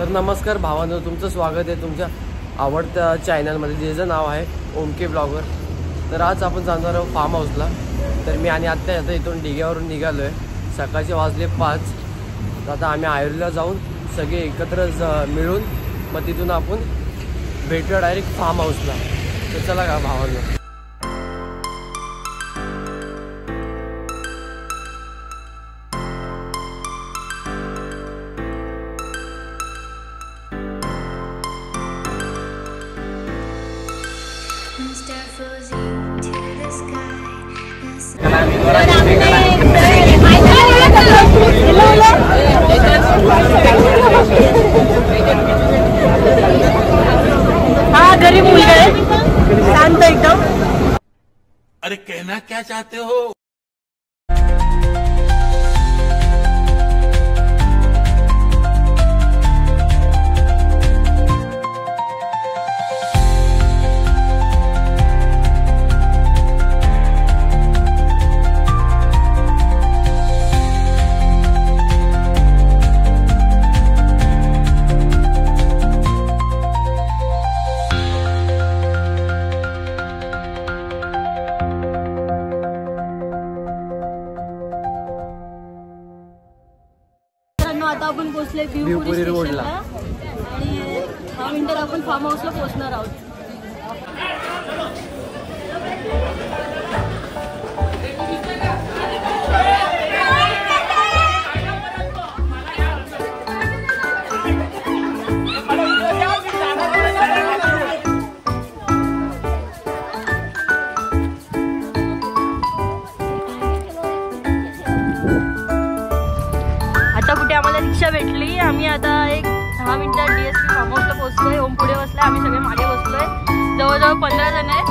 तर नमस्कार भावांनो, तुमचं स्वागत आहे तुमच्या आवडत्या चॅनलमध्ये, ज्याचं नाव आहे ओमके ब्लॉगर. तर आज आपण जाणार आहोत फार्म हाऊसला. तर मी आणि आत्ता इथून डिग्यावरून निघालो आहे. सकाळचे वाजले 5. तर आता आम्ही आयुर्वेला जाऊन सगळे एकत्र मिळून मग तिथून आपण भेटूया डायरेक्ट फार्म हाऊसला. तर चला का भावांनो. हाँ गरीब मुलगा है, शांत एकदम. अरे कहना क्या चाहते हो? आता आपण पोहोचले भिवपुरी रोडला आणि 10 मिनिटात आपण फार्म हाऊसला पोहोचणार आहोत. आता कुठे आम्हाला रिक्षा भेटली. आम्ही आता एक 10 मिनिटात DSP फार्म हाऊसला पोहोचलोय. ओम पुढे बसलाय, आम्ही सगळे मागे बसलोय. जवळजवळ 15 जण आहेत.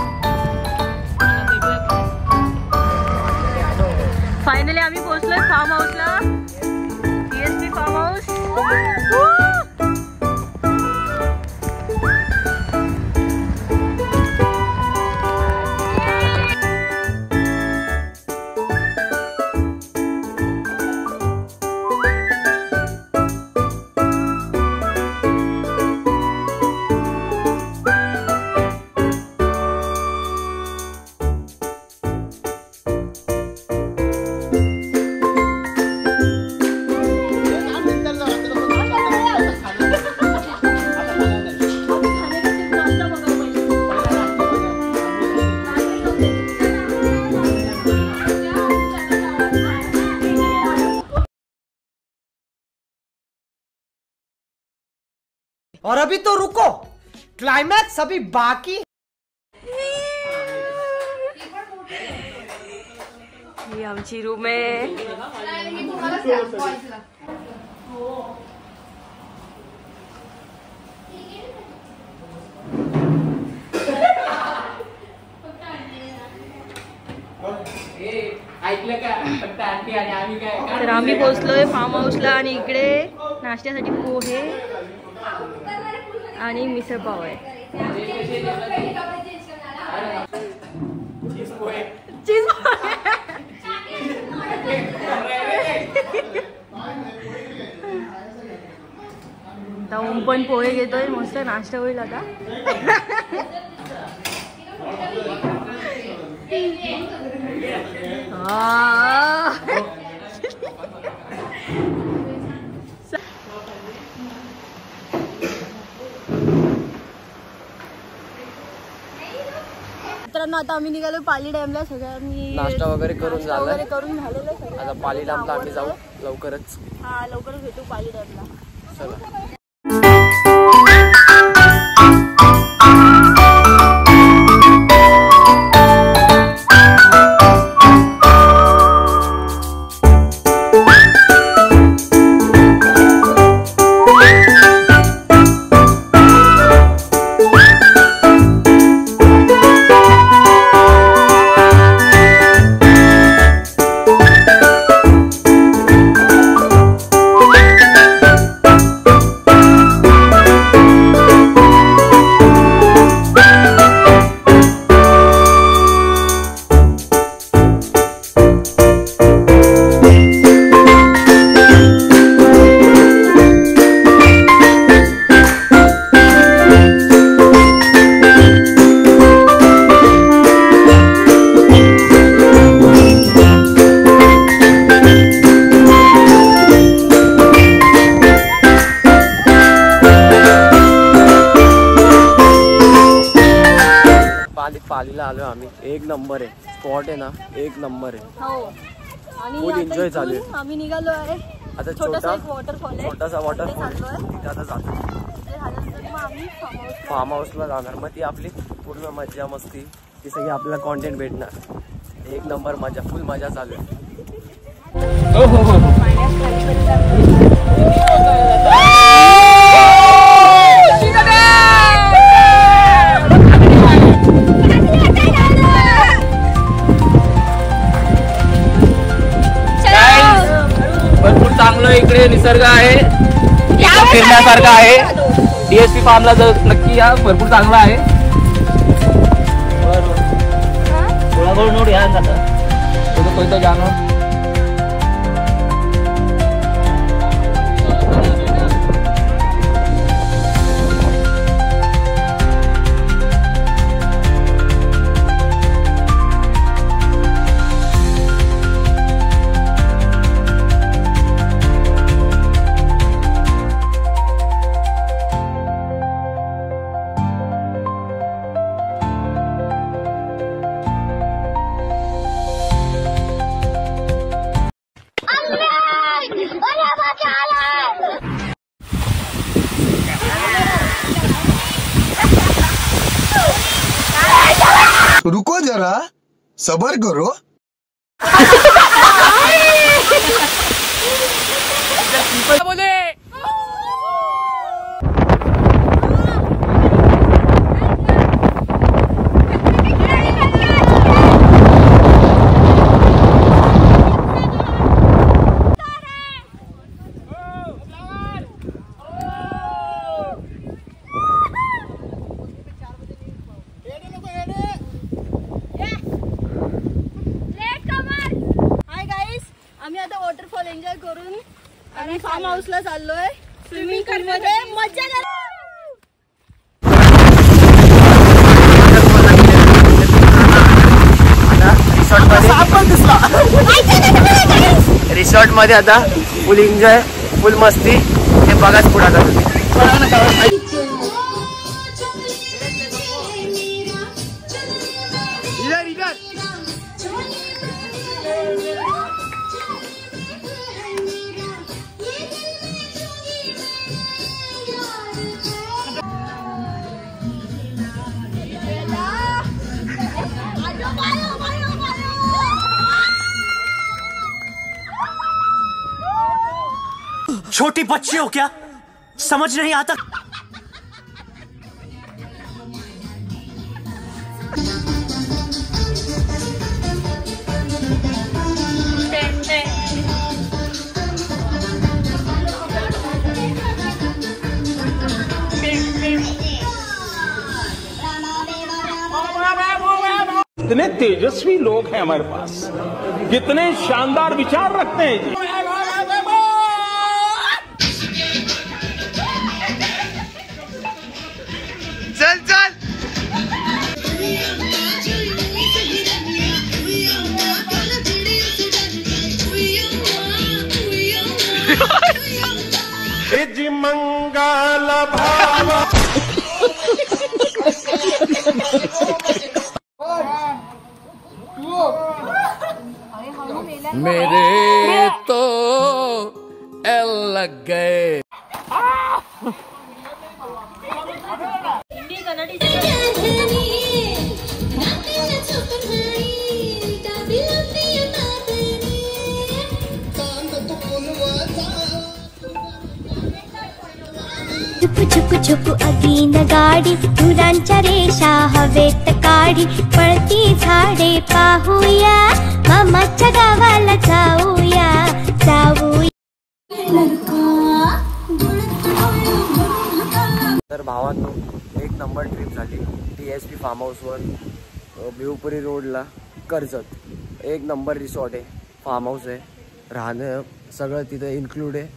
फायनली आम्ही पोहोचलोय फार्म हाऊसला. DSP farm house. और अभी तो रुको, क्लाइमैक्स अभी बाकी. ही आमची रूम आहे. तर आम्ही पोहोचलोय फार्म हाऊसला आणि इकडे नाश्त्यासाठी पोहे आणि मिसळ पाव आहे. चीज आता ओम पण पोहे घेतोय. मस्त नाश्ता होईल आता. मित्रांनो, आता आम्ही निघालो पाली डॅमला. सगळ्यांनी नाश्ता वगैरे करून झालेलं आहे. आता पाली डॅमला आम्ही जाऊ लवकरच. हा, लवकरच भेटू पाली डॅमला. चला. पालीला आलोय आम्ही. एक नंबर आहे स्पॉट आहे ना, एक नंबर आहे. हो आणि फुल आता एन्जॉय चालू इथून आहे. आम्ही निघालो आहे. आता छोटासा एक वॉटरफॉल आहे, छोटासा वॉटरफॉल चाललोय. तिथे आता जातो. ते झाल्यानंतर मग आम्ही फार्म हाऊसला जाणार. मग ती आपली पूर्ण मजा मस्ती ती सगळी आपल्याला कॉन्टेंट भेटणार. एक नंबर मजा, फुल मजा चालू आहे. भरपूर चांगलं इकडे निसर्ग आहे, फिरण्यासारखं आहे. DSP फार्मला जर नक्की या, भरपूर चांगला आहे. नोड या कोणतं जाणं. रुको जरा, सबर करो. बोले आम्ही आता वॉटरफॉल एन्जॉय करून आम्ही फार्म हाऊसला चाललोय. स्विमिंग पूलमध्ये मजा करा. रिसॉर्ट मध्ये आता फुल एन्जॉय, फुल मस्ती. हे बघाच पुढे आता छोटी बच्ची हो क्या, समझ नहीं आता. कितने तेजस्वी लोग हैं हमारे पास, कितने शानदार विचार रखते हैं जी. चल चल. जी मंगल भावा. मेरे तो एल लग गए. छुप छुप छुप अगीन गाडी, धुरांच्या रेषा हवेत काढी, पळती झाडे पाहूया, मामाच्या गावाला जाऊया जाऊया. तर भावांनो, एक नंबर ट्रिप झाली. DSP फार्म हाऊसवर भिवपुरी रोडला कर्जत. एक नंबर रिसॉर्ट आहे, फार्म हाऊस आहे, राहणं सगळं तिथं इन्क्लूड आहे.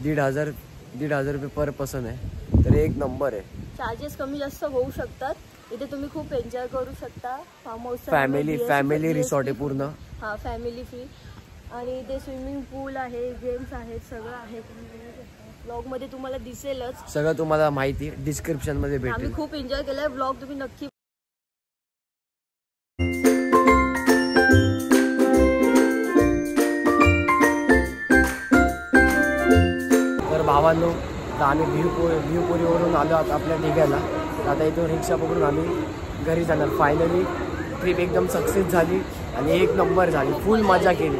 1,500 रुपये पर पर्सन आहे. तर एक नंबर आहे. चार्जेस कमी जास्त होऊ शकतात. इथे तुम्ही खूप एन्जॉय करू शकता. फार्म हाऊस फॅमिली रिसॉर्ट आहे पूर्ण. हा, फॅमिली फ्री. आणि इथे स्विमिंग पूल आहे, गेम्स आहेत, सगळं आहे. ब्लॉग मध्ये तुम्हाला दिसेलच. सगळं तुम्हाला माहिती डिस्क्रिप्शन मध्ये भेटेल. आम्ही खूप एन्जॉय केलाय. ब्लॉग तुम्ही नक्की भावांनो, तर आम्ही भिवपुरीवरून आलो आपल्या डिग्याला. तर आता इथून रिक्षा पकडून आम्ही घरी जाणार. फायनली ट्रिप एकदम सक्सेस झाली आणि एक नंबर झाली, फुल मजा केली.